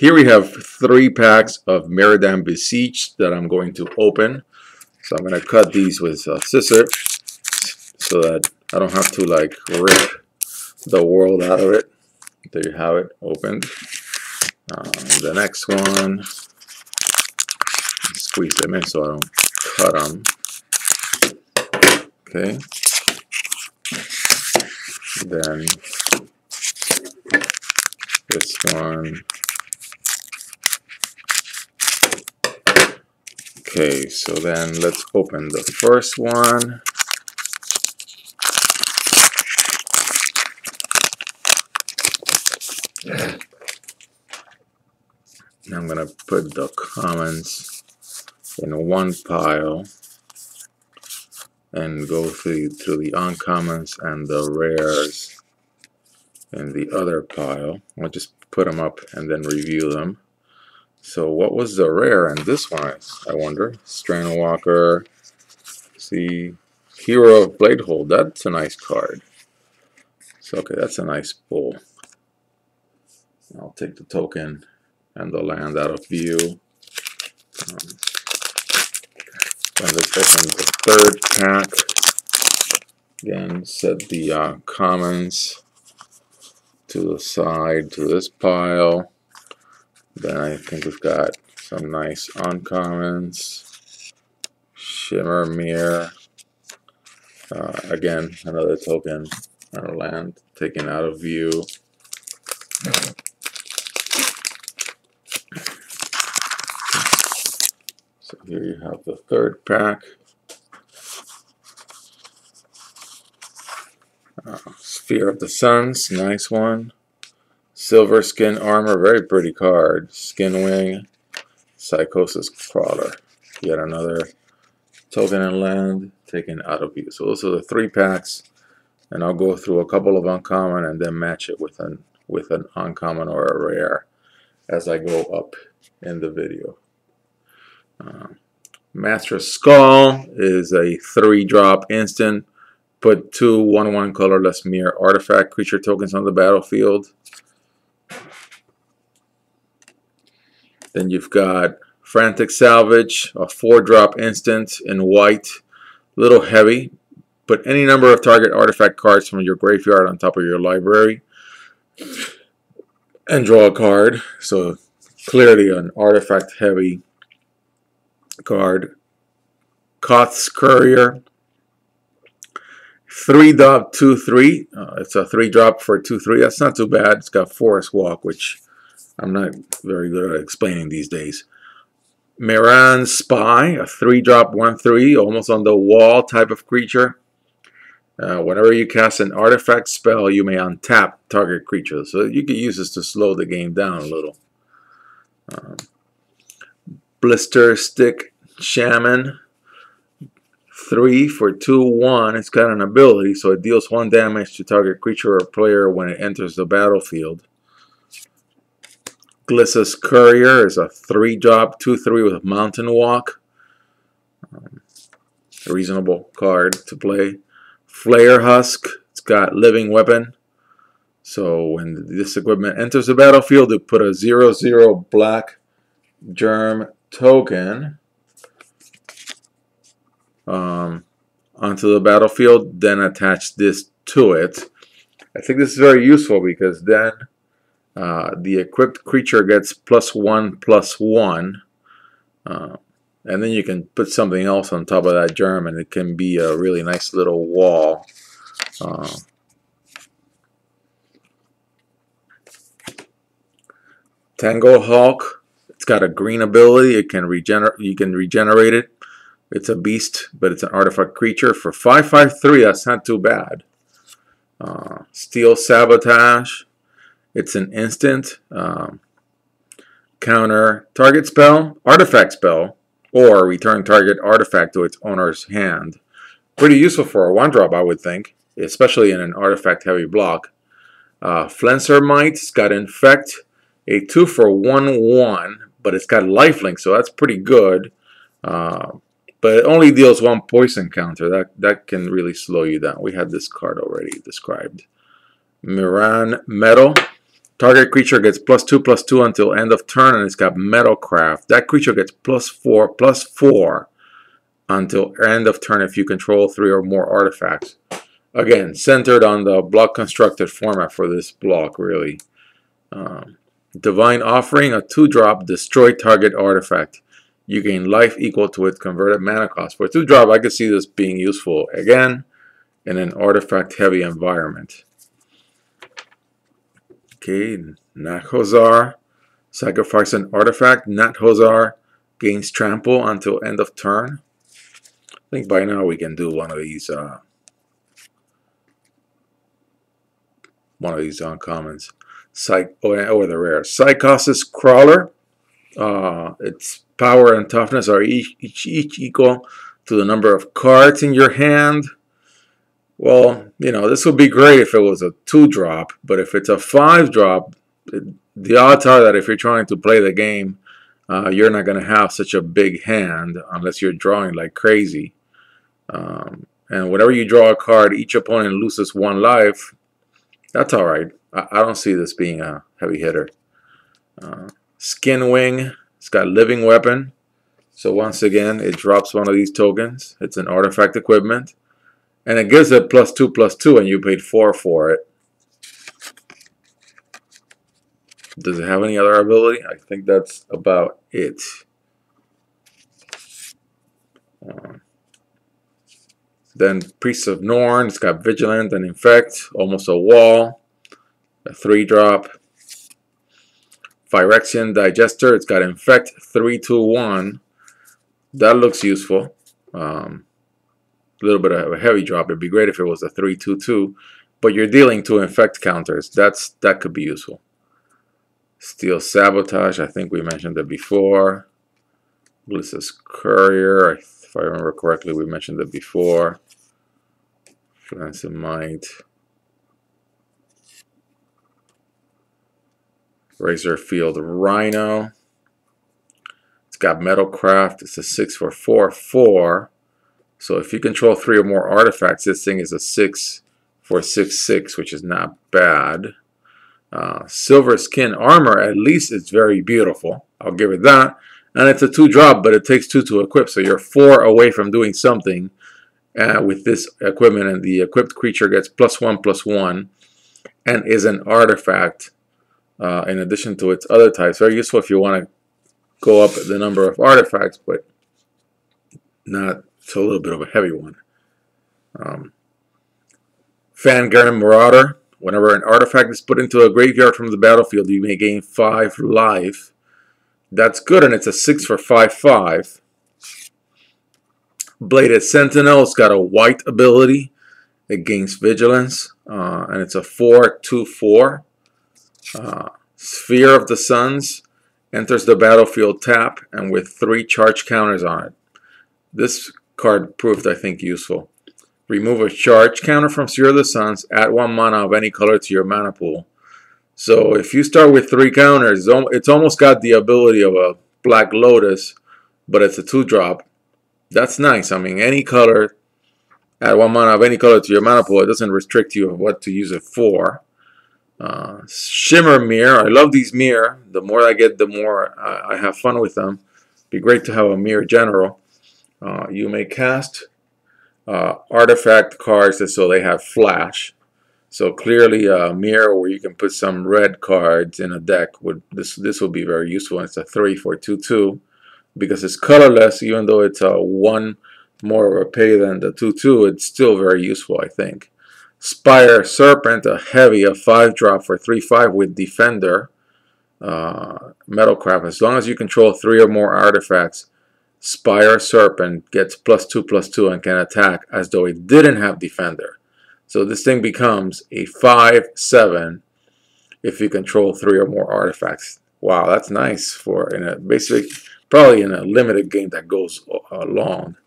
Here we have 3 packs of Mirrodin Besieged that I'm going to open. So I'm going to cut these with a scissor so that I don't have to like rip the world out of it. There you have it opened. The next one, squeeze them in so I don't cut them. Okay. Then this one. Okay, so then let's open the first one. I'm going to put the commons in one pile and go through the uncommons and the rares in the other pile. I'll just put them up and then review them. So what was the rare in this one, I wonder? Strandwalker. See, Hero of Bladehold. That's a nice card. So okay, that's a nice pull. I'll take the token and the land out of view. And let's open the third pack. Again, set the commons to the side to this pile. Then I think we've got some nice uncommons. Shimmer Mirror. Again, another token and a land taken out of view. So here you have the third pack. Sphere of the Suns, nice one. Silver Skin Armor, very pretty card. Skin Wing, Psychosis Crawler. Yet another token and land taken out of view. So those are the 3 packs, and I'll go through a couple of uncommon and then match it with an uncommon or a rare as I go up in the video. Master Skull is a 3-drop instant. Put 2 1/1 colorless mirror artifact creature tokens on the battlefield. Then you've got Frantic Salvage, a 4-drop instant in white, little heavy. Put any number of target artifact cards from your graveyard on top of your library and draw a card. So clearly an artifact heavy card. Koth's Courier, 3-drop 2/3. It's a 3-drop for 2/3. That's not too bad. It's got Forest Walk, which I'm not very good at explaining these days. Mirrodin Spy, a 3-drop 1/3, almost on the wall type of creature. Whenever you cast an artifact spell, you may untap target creature. So you can use this to slow the game down a little. Blister Stick Shaman, 3 for 2/1. It's got an ability, so it deals 1 damage to target creature or player when it enters the battlefield. Glissa's Courier is a 3-drop 2/3 with Mountain Walk. A reasonable card to play. Flare Husk, it's got Living Weapon. So when this equipment enters the battlefield, you put a 0/0 black germ token onto the battlefield, then attach this to it. I think this is very useful because then the equipped creature gets +1/+1, and then you can put something else on top of that germ, and it can be a really nice little wall. Tango Hulk, it's got a green ability. It can regenerate. You can regenerate it. It's a beast, but it's an artifact creature for 5/5/3. That's not too bad. Steel Sabotage. It's an instant. Counter target spell, artifact spell, or return target artifact to its owner's hand. Pretty useful for a 1-drop, I would think, especially in an artifact heavy block. Flenser Might, it's got Infect, a 2 for 1/1, but it's got lifelink, so that's pretty good. But it only deals 1 poison counter. That can really slow you down. We had this card already described. Mirrodin Metal, Target creature gets +2/+2 until end of turn, and it's got Metalcraft. That creature gets +4/+4 until end of turn if you control 3 or more artifacts. Again, centered on the block constructed format for this block, really. Divine Offering, a 2-drop, destroy target artifact. You gain life equal to its converted mana cost. For a 2-drop, I could see this being useful, again, in an artifact-heavy environment. Okay, Nathozar, sacrifice an artifact. Nathozar gains trample until end of turn. I think by now we can do one of these uncommons. Or the rare. Psychosis Crawler. Its power and toughness are each equal to the number of cards in your hand. Well, you know, this would be great if it was a 2-drop, but if it's a 5-drop, the odds are that if you're trying to play the game, you're not going to have such a big hand unless you're drawing like crazy. And whenever you draw a card, each opponent loses 1 life. That's all right. I don't see this being a heavy hitter. Skin Wing, it's got Living Weapon. So once again, it drops one of these tokens. It's an artifact equipment. And it gives it +2/+2, and you paid 4 for it. Does it have any other ability? I think that's about it. Then Priest of Norn, it's got Vigilant and Infect, almost a wall. A 3-drop. Phyrexian Digester, it's got Infect, 3/2/1. That looks useful. A little bit of a heavy drop. It'd be great if it was a 3/2/2, but you're dealing 2 Infect counters. That could be useful. Steel Sabotage, I think we mentioned it before. Bliss's Courier, if I remember correctly, we mentioned it before. Flance of Might. Razorfield Rhino. It's got Metalcraft. It's a 6 for 4/4. So if you control 3 or more artifacts, this thing is a 6 for 6/6, which is not bad. Silver Skin Armor, at least it's very beautiful. I'll give it that. And it's a 2-drop, but it takes 2 to equip. So you're 4 away from doing something with this equipment. And the equipped creature gets +1/+1 and is an artifact in addition to its other types. Very useful if you want to go up the number of artifacts, but not. It's a little bit of a heavy one. Fangren Marauder. Whenever an artifact is put into a graveyard from the battlefield, you may gain 5 life. That's good, and it's a 6 for 5/5. Bladed Sentinel, it's got a white ability. It gains Vigilance, and it's a 4/2/4. Sphere of the Suns enters the battlefield tap and with 3 charge counters on it. This card proved, I think, useful. Remove a charge counter from Sphere of the Suns, add 1 mana of any color to your mana pool. So if you start with 3 counters, it's almost got the ability of a Black Lotus, but it's a 2-drop. That's nice. I mean, any color, add 1 mana of any color to your mana pool. It doesn't restrict you of what to use it for. Shimmer Mirror. I love these mirror. The more I get, the more I have fun with them. Be great to have a mirror general. You may cast artifact cards so they have flash. So clearly a mirror where you can put some red cards in a deck. This will be very useful. It's a 3 for 2/2 because it's colorless. Even though it's a 1 more of a pay than the 2/2, it's still very useful, I think. Spire Serpent, a 5-drop for 3/5 with Defender. Metalcraft. As long as you control 3 or more artifacts, Spire Serpent gets +2/+2 and can attack as though it didn't have Defender. So this thing becomes a 5/7 if you control 3 or more artifacts. Wow, that's nice for probably in a limited game that goes long.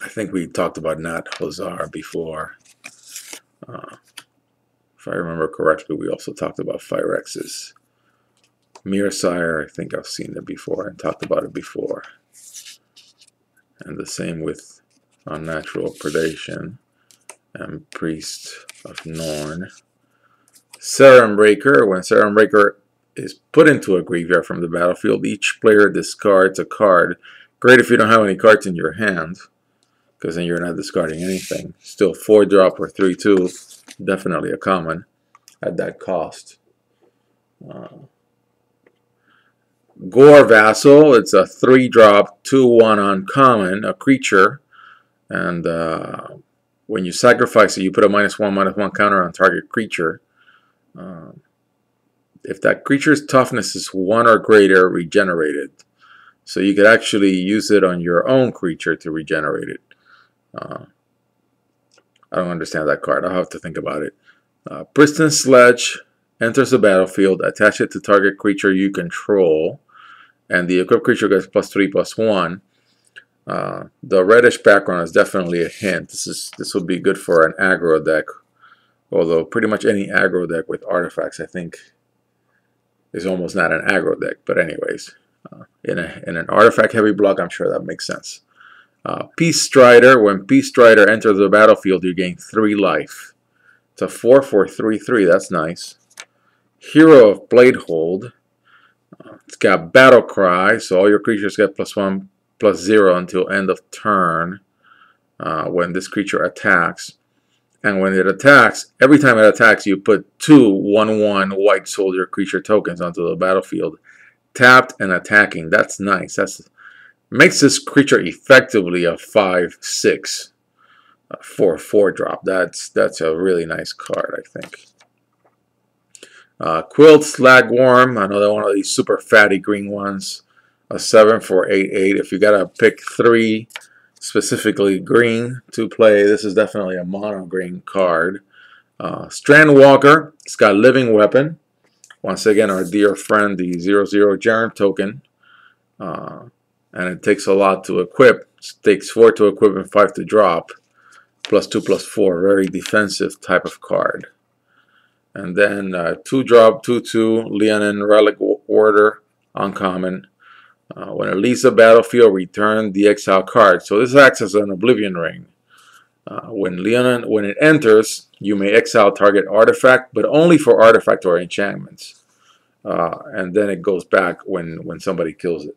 I think we talked about Nathozar before. If I remember correctly, we also talked about Phyrexis. Mirrodin, I think I've seen it before and talked about it before. And the same with Unnatural Predation and Priest of Norn. Serum Breaker. When Serum Breaker is put into a graveyard from the battlefield, each player discards a card. Great if you don't have any cards in your hand, because then you're not discarding anything. Still 4-drop or 3/2. Definitely a common at that cost. Gore Vassal. It's a 3-drop, 2/1 uncommon, a creature. And when you sacrifice it, you put a -1/-1 counter on target creature. If that creature's toughness is 1 or greater, regenerate it. So you could actually use it on your own creature to regenerate it. I don't understand that card. I'll have to think about it. Pristine Sledge enters the battlefield. Attach it to target creature you control. And the equipped creature gets +3/+1. The reddish background is definitely a hint. This would be good for an aggro deck. Although pretty much any aggro deck with artifacts, I think, is almost not an aggro deck. But anyways, in an artifact heavy block, I'm sure that makes sense. Peace Strider. When Peace Strider enters the battlefield, you gain 3 life. It's a 4/4 3/3. That's nice. Hero of Bladehold. It's got Battle Cry, so all your creatures get +1/+0 until end of turn when this creature attacks. And when it attacks, every time it attacks, you put 2 1/1 white soldier creature tokens onto the battlefield, tapped and attacking. That's nice. That's makes this creature effectively a 5/6 for a 4-drop. That's a really nice card, I think. Quilt Slagworm, another one of these super fatty green ones. A 7 for 8/8. If you gotta pick 3 specifically green to play, this is definitely a mono green card. Strandwalker, it's got Living Weapon. Once again, our dear friend, the 0/0 Germ token. And it takes a lot to equip. It takes 4 to equip and 5 to drop. +2/+4. Very defensive type of card. And then 2-drop, 2/2, Leonin Relic Order, uncommon. When it leaves the battlefield, return the exile card. So this acts as an Oblivion Ring. When it enters, you may exile target artifact, but only for artifact or enchantments. And then it goes back when somebody kills it.